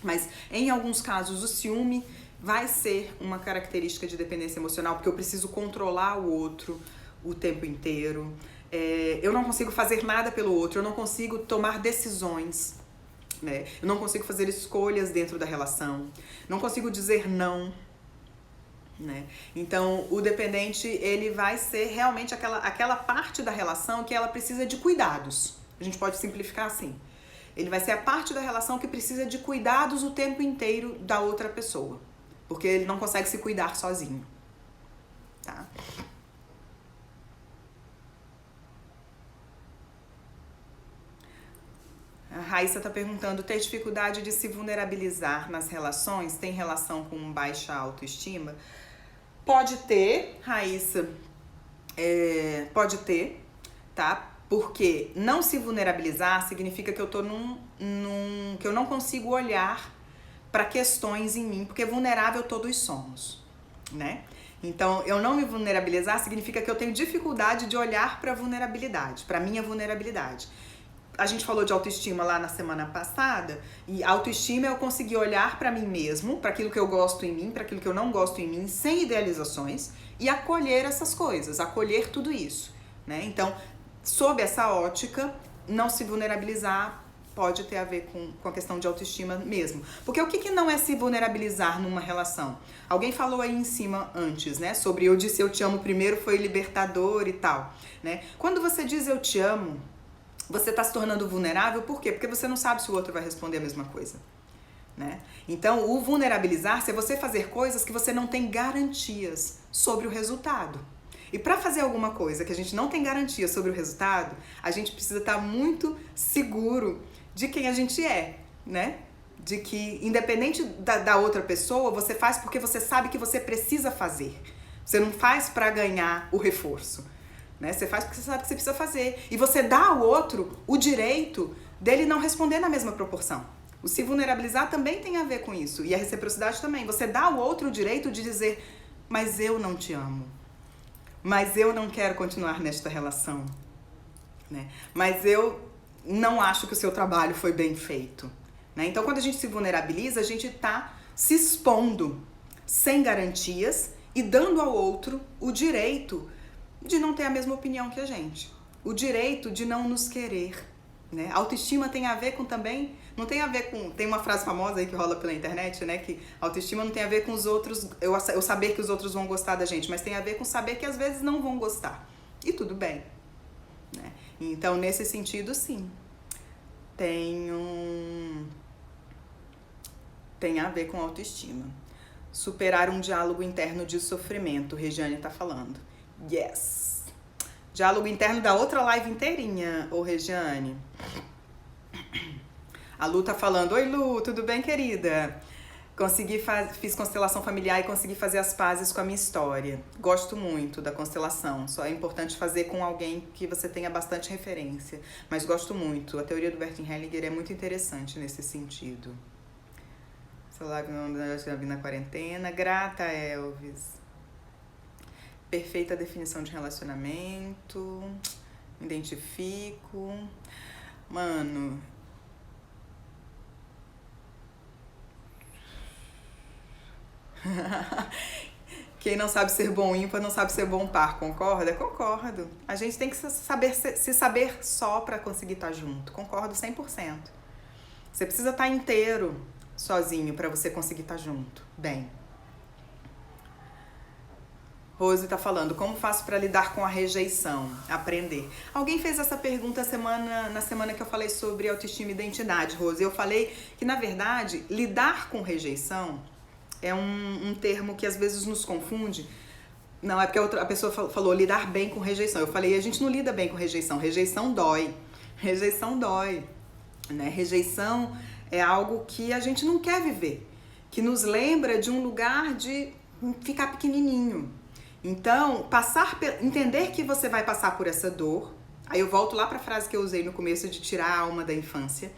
Mas em alguns casos o ciúme vai ser uma característica de dependência emocional, porque eu preciso controlar o outro o tempo inteiro. Eu não consigo fazer nada pelo outro, eu não consigo tomar decisões, né? Eu não consigo fazer escolhas dentro da relação, não consigo dizer não, né? Então, o dependente, ele vai ser realmente aquela parte da relação que ela precisa de cuidados. A gente pode simplificar assim. Ele vai ser a parte da relação que precisa de cuidados o tempo inteiro da outra pessoa. Porque ele não consegue se cuidar sozinho. Tá? A Raíssa está perguntando, ter dificuldade de se vulnerabilizar nas relações tem relação com baixa autoestima? Pode ter, Raíssa, pode ter, tá? Porque não se vulnerabilizar significa que eu tô que eu não consigo olhar para questões em mim, porque vulnerável todos somos, né? Então, eu não me vulnerabilizar significa que eu tenho dificuldade de olhar para a vulnerabilidade, para minha vulnerabilidade. A gente falou de autoestima lá na semana passada, e autoestima é eu conseguir olhar para mim mesmo, para aquilo que eu gosto em mim, para aquilo que eu não gosto em mim, sem idealizações, e acolher essas coisas, acolher tudo isso, né? Então, sob essa ótica, não se vulnerabilizar pode ter a ver com a questão de autoestima mesmo. Porque o que não é se vulnerabilizar numa relação? Alguém falou aí em cima antes, né? Sobre eu disse eu te amo primeiro, foi libertador e tal, né? Quando você diz eu te amo, você está se tornando vulnerável, por quê? Porque você não sabe se o outro vai responder a mesma coisa, né? Então, o vulnerabilizar-se é você fazer coisas que você não tem garantias sobre o resultado. E para fazer alguma coisa que a gente não tem garantia sobre o resultado, a gente precisa estar muito seguro de quem a gente é, né? De que, independente da outra pessoa, você faz porque você sabe que você precisa fazer. Você não faz para ganhar o reforço, né? Você faz porque você sabe que você precisa fazer. E você dá ao outro o direito dele não responder na mesma proporção. O se vulnerabilizar também tem a ver com isso. E a reciprocidade também. Você dá ao outro o direito de dizer, mas eu não te amo. Mas eu não quero continuar nesta relação, né? Mas eu não acho que o seu trabalho foi bem feito, né? Então, quando a gente se vulnerabiliza, a gente tá se expondo sem garantias e dando ao outro o direito de não ter a mesma opinião que a gente, o direito de não nos querer, né? Autoestima tem a ver com também, não tem a ver com, tem uma frase famosa aí que rola pela internet, né, que autoestima não tem a ver com os outros, eu saber que os outros vão gostar da gente, mas tem a ver com saber que às vezes não vão gostar, e tudo bem, né? Então, nesse sentido, sim, tem a ver com autoestima. Superar um diálogo interno de sofrimento, Regiane tá falando. Yes! Diálogo interno da outra live inteirinha, ô Regiane. A Lu tá falando, oi Lu, tudo bem, querida? Fiz constelação familiar e consegui fazer as pazes com a minha história. Gosto muito da constelação, só é importante fazer com alguém que você tenha bastante referência. Mas gosto muito, a teoria do Bert Hellinger é muito interessante nesse sentido. Essa live não vi na quarentena, grata Elvis. Perfeita definição de relacionamento, me identifico. Mano... Quem não sabe ser bom ímpar não sabe ser bom par, concorda? Concordo. A gente tem que se saber só pra conseguir estar junto. Concordo 100%. Você precisa estar inteiro sozinho pra você conseguir estar junto. Bem. Rose tá falando, como faço pra lidar com a rejeição? Aprender. Alguém fez essa pergunta na semana que eu falei sobre autoestima e identidade, Rose. Eu falei que, na verdade, lidar com rejeição é um termo que às vezes nos confunde. Não, é porque a pessoa falou lidar bem com rejeição. Eu falei, a gente não lida bem com rejeição. Rejeição dói. Rejeição dói, né? Rejeição é algo que a gente não quer viver, que nos lembra de um lugar de ficar pequenininho. Então, entender que você vai passar por essa dor. Aí eu volto lá para a frase que eu usei no começo de tirar a alma da infância.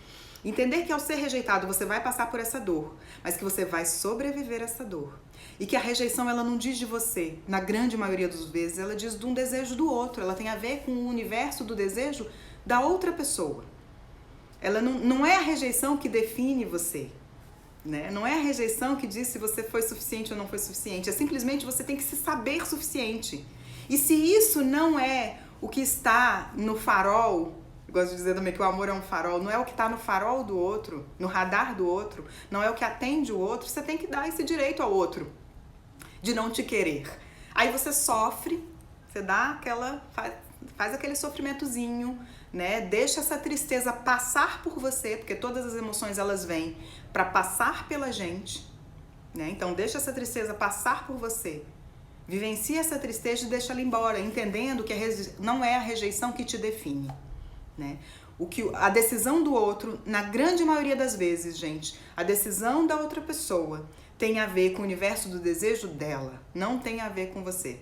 Entender que ao ser rejeitado você vai passar por essa dor, mas que você vai sobreviver a essa dor. E que a rejeição ela não diz de você, na grande maioria das vezes, ela diz de um desejo do outro. Ela tem a ver com o universo do desejo da outra pessoa. Ela não é a rejeição que define você, né? Não é a rejeição que diz se você foi suficiente ou não foi suficiente. É simplesmente você tem que se saber suficiente. E se isso não é o que está no farol, gosto de dizer também que o amor é um farol, não é o que está no farol do outro, no radar do outro, não é o que atende o outro, você tem que dar esse direito ao outro de não te querer. Aí você sofre, você dá aquela, faz aquele sofrimentozinho, né? Deixa essa tristeza passar por você, porque todas as emoções elas vêm para passar pela gente, né? Então deixa essa tristeza passar por você. Vivencia essa tristeza e deixa ela embora, entendendo que não é a rejeição que te define, né? A decisão do outro, na grande maioria das vezes, gente, a decisão da outra pessoa tem a ver com o universo do desejo dela, não tem a ver com você.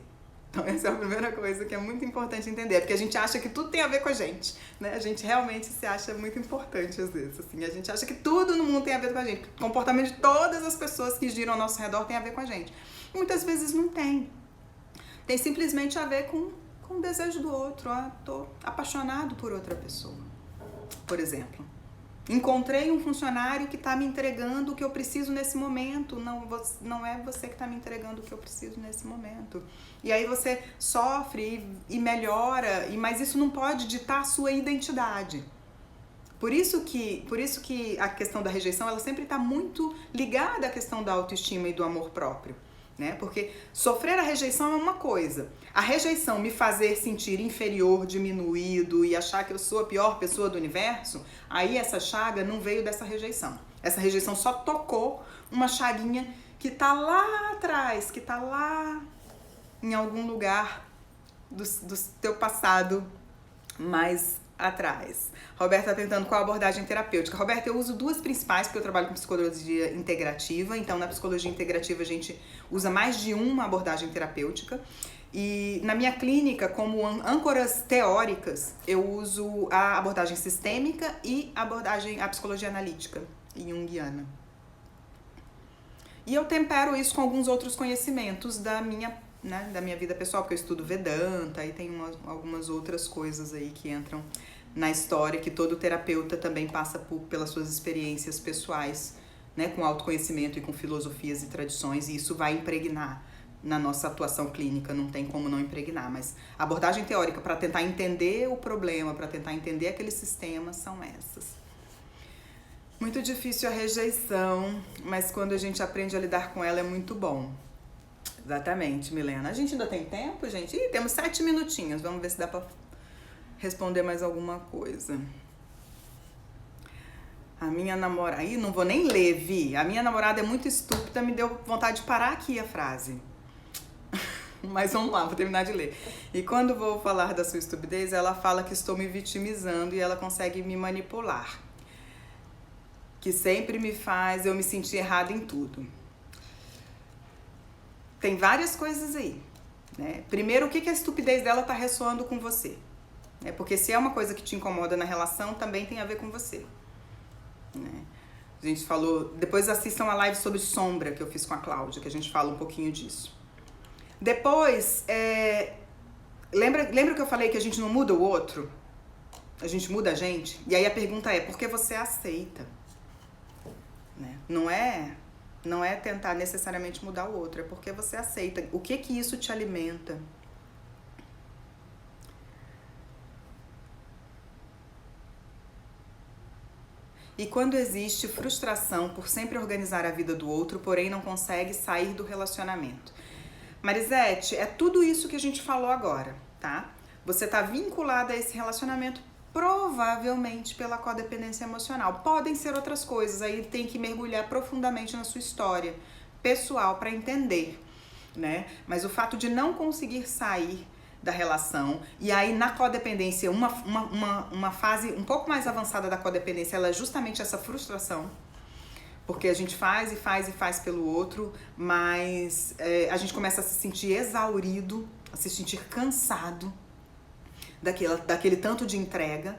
Então essa é a primeira coisa que é muito importante entender, porque a gente acha que tudo tem a ver com a gente, né? A gente realmente se acha muito importante às vezes, assim, a gente acha que tudo no mundo tem a ver com a gente, o comportamento de todas as pessoas que giram ao nosso redor tem a ver com a gente. Muitas vezes não tem. Tem simplesmente a ver com o desejo do outro. Tô apaixonado por outra pessoa, por exemplo. Encontrei um funcionário que está me entregando o que eu preciso nesse momento. Não é você que está me entregando o que eu preciso nesse momento. E aí você sofre e melhora, mas isso não pode ditar a sua identidade. Por isso que a questão da rejeição ela sempre está muito ligada à questão da autoestima e do amor próprio. Né? Porque sofrer a rejeição é uma coisa. A rejeição me fazer sentir inferior, diminuído e achar que eu sou a pior pessoa do universo, aí essa chaga não veio dessa rejeição. Essa rejeição só tocou uma chaguinha que tá lá atrás, que tá lá em algum lugar do teu passado mais atrás. Roberta tá perguntando qual a abordagem terapêutica. Roberta, eu uso duas principais, porque eu trabalho com psicologia integrativa. Então, na psicologia integrativa, a gente usa mais de uma abordagem terapêutica. E na minha clínica, como âncoras teóricas, eu uso a abordagem sistêmica e a psicologia analítica e junguiana. E eu tempero isso com alguns outros conhecimentos da minha vida pessoal, porque eu estudo Vedanta e tem algumas outras coisas aí que entram na história, que todo terapeuta também passa pelas suas experiências pessoais, né, com autoconhecimento e com filosofias e tradições, e isso vai impregnar na nossa atuação clínica, não tem como não impregnar, mas a abordagem teórica para tentar entender o problema, para tentar entender aquele sistema, são essas. Muito difícil a rejeição, mas quando a gente aprende a lidar com ela é muito bom. Exatamente, Milena. A gente ainda tem tempo, gente? Ih, temos 7 minutinhos. Vamos ver se dá pra responder mais alguma coisa. A minha namorada... Ih, não vou nem ler, Vi. A minha namorada é muito estúpida, me deu vontade de parar aqui a frase. Mas vamos lá, vou terminar de ler. E quando vou falar da sua estupidez, ela fala que estou me vitimizando e ela consegue me manipular. Que sempre me faz eu me sentir errada em tudo. Tem várias coisas aí, né? Primeiro, o que a estupidez dela tá ressoando com você? Porque se é uma coisa que te incomoda na relação, também tem a ver com você, né? A gente falou... Depois assistam a live sobre sombra que eu fiz com a Cláudia, que a gente fala um pouquinho disso. Depois, lembra que eu falei que a gente não muda o outro? A gente muda a gente? E aí a pergunta é, por que você aceita? Né? Não é tentar necessariamente mudar o outro, é porque você aceita. O que isso te alimenta? E quando existe frustração por sempre organizar a vida do outro, porém não consegue sair do relacionamento. Marisete, é tudo isso que a gente falou agora, tá? Você tá vinculada a esse relacionamento provavelmente pela codependência emocional. Podem ser outras coisas, aí tem que mergulhar profundamente na sua história pessoal para entender, né? Mas o fato de não conseguir sair da relação, e aí na codependência, uma fase um pouco mais avançada da codependência, ela é justamente essa frustração, porque a gente faz e faz e faz pelo outro, mas a gente começa a se sentir exaurido, a se sentir cansado daquele tanto de entrega,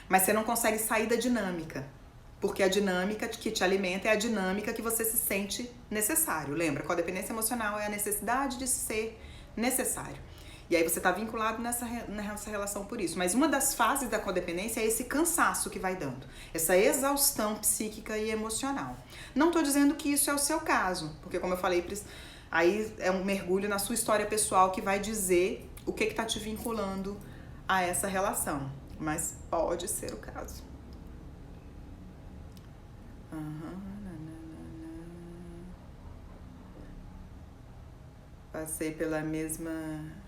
mas você não consegue sair da dinâmica, porque a dinâmica que te alimenta é a dinâmica que você se sente necessário. Lembra, codependência emocional é a necessidade de ser necessário. E aí você está vinculado nessa relação por isso. Mas uma das fases da codependência é esse cansaço que vai dando, essa exaustão psíquica e emocional. Não estou dizendo que isso é o seu caso, porque como eu falei, aí é um mergulho na sua história pessoal que vai dizer o que está te vinculando a essa relação. Mas pode ser o caso. Passei pela mesma...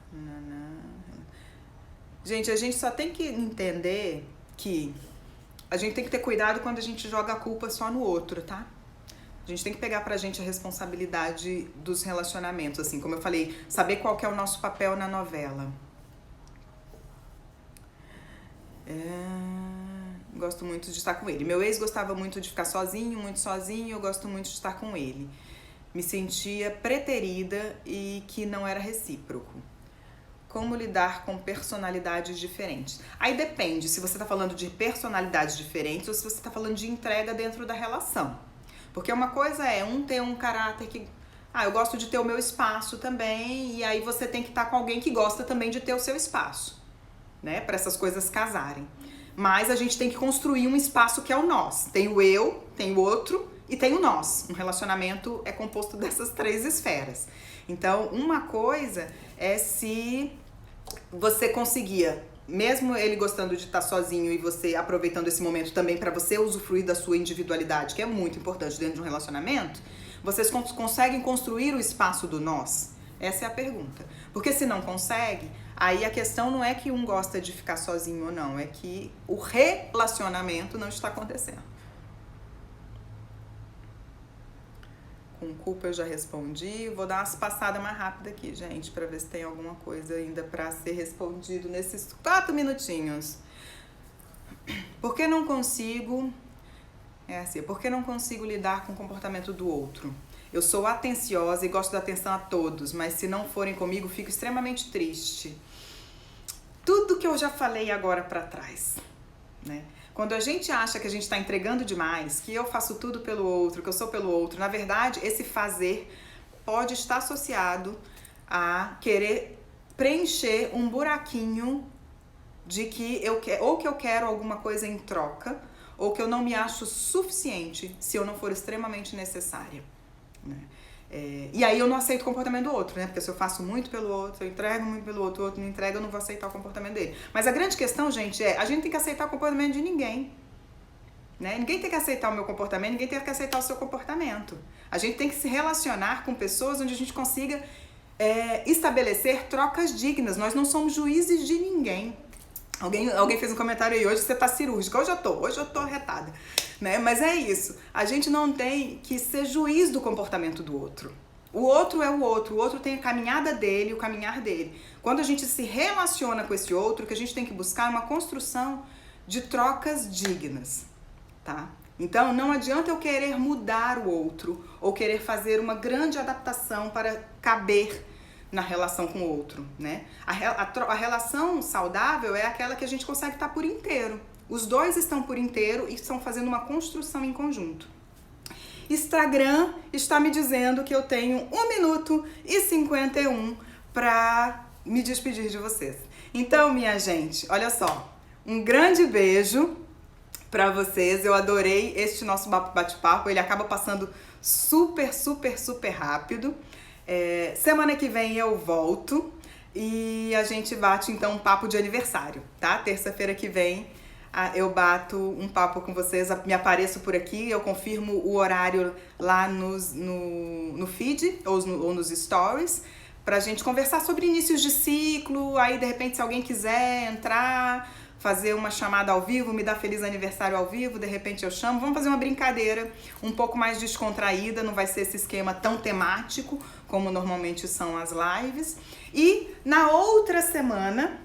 Gente, a gente só tem que entender que a gente tem que ter cuidado quando a gente joga a culpa só no outro, tá? A gente tem que pegar pra gente a responsabilidade dos relacionamentos, assim, como eu falei, saber qual que é o nosso papel na novela. Gosto muito de estar com ele. Meu ex gostava muito de ficar sozinho, muito sozinho, eu gosto muito de estar com ele. Me sentia preterida e que não era recíproco. Como lidar com personalidades diferentes? Aí depende se você tá falando de personalidades diferentes ou se você tá falando de entrega dentro da relação. Porque uma coisa é ter um caráter que... eu gosto de ter o meu espaço também, e aí você tem que estar com alguém que gosta também de ter o seu espaço, né? Para essas coisas casarem. Mas a gente tem que construir um espaço que é o nós. Tem o eu, tem o outro e tem o nós. Um relacionamento é composto dessas 3 esferas. Então, uma coisa é se você conseguia, mesmo ele gostando de estar sozinho e você aproveitando esse momento também para você usufruir da sua individualidade, que é muito importante dentro de um relacionamento, vocês conseguem construir o espaço do nós? Essa é a pergunta. Porque se não consegue, aí a questão não é que um gosta de ficar sozinho ou não, é que o relacionamento não está acontecendo. Com culpa eu já respondi. Vou dar umas passadas mais rápidas aqui, gente, pra ver se tem alguma coisa ainda pra ser respondido nesses 4 minutinhos. Por que não consigo... por que não consigo lidar com o comportamento do outro? Eu sou atenciosa e gosto da atenção a todos, mas se não forem comigo, fico extremamente triste. Tudo que eu já falei agora pra trás, né? Quando a gente acha que a gente está entregando demais, que eu faço tudo pelo outro, que eu sou pelo outro, na verdade, esse fazer pode estar associado a querer preencher um buraquinho de que ou que eu quero alguma coisa em troca, ou que eu não me acho suficiente se eu não for extremamente necessária, né? E aí eu não aceito o comportamento do outro, né? Porque se eu faço muito pelo outro, eu entrego muito pelo outro, o outro não entrega, eu não vou aceitar o comportamento dele. Mas a grande questão, gente, a gente tem que aceitar o comportamento de ninguém, né? Ninguém tem que aceitar o meu comportamento, ninguém tem que aceitar o seu comportamento. A gente tem que se relacionar com pessoas onde a gente consiga estabelecer trocas dignas. Nós não somos juízes de ninguém. Alguém fez um comentário aí, hoje você tá cirúrgica, hoje eu tô arretada, né? Mas é isso, a gente não tem que ser juiz do comportamento do outro. O outro é o outro tem a caminhada dele, o caminhar dele. Quando a gente se relaciona com esse outro, o que a gente tem que buscar é uma construção de trocas dignas, tá? Então não adianta eu querer mudar o outro ou querer fazer uma grande adaptação para caber na relação com o outro, né? A relação saudável é aquela que a gente consegue estar por inteiro. Os dois estão por inteiro e estão fazendo uma construção em conjunto. Instagram está me dizendo que eu tenho 1 minuto e 51 para me despedir de vocês. Então, minha gente, olha só, um grande beijo para vocês. Eu adorei este nosso bate-papo, ele acaba passando super, super, super rápido. Semana que vem eu volto e a gente bate então um papo de aniversário, tá? Terça-feira que vem eu bato um papo com vocês, me apareço por aqui, eu confirmo o horário lá no feed ou nos stories pra gente conversar sobre inícios de ciclo. Aí de repente se alguém quiser entrar, fazer uma chamada ao vivo, me dar feliz aniversário ao vivo, de repente eu chamo, vamos fazer uma brincadeira um pouco mais descontraída, não vai ser esse esquema tão temático como normalmente são as lives. E na outra semana,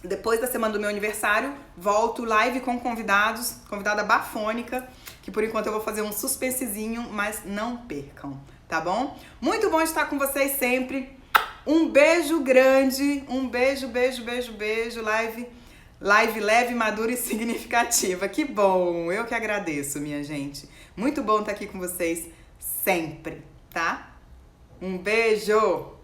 depois da semana do meu aniversário, volto live com convidados, convidada bafônica, que por enquanto eu vou fazer um suspensezinho, mas não percam, tá bom? Muito bom estar com vocês sempre. Um beijo grande, um beijo, beijo, beijo, beijo, live leve, madura e significativa. Que bom, eu que agradeço, minha gente. Muito bom estar aqui com vocês sempre, tá? Um beijo!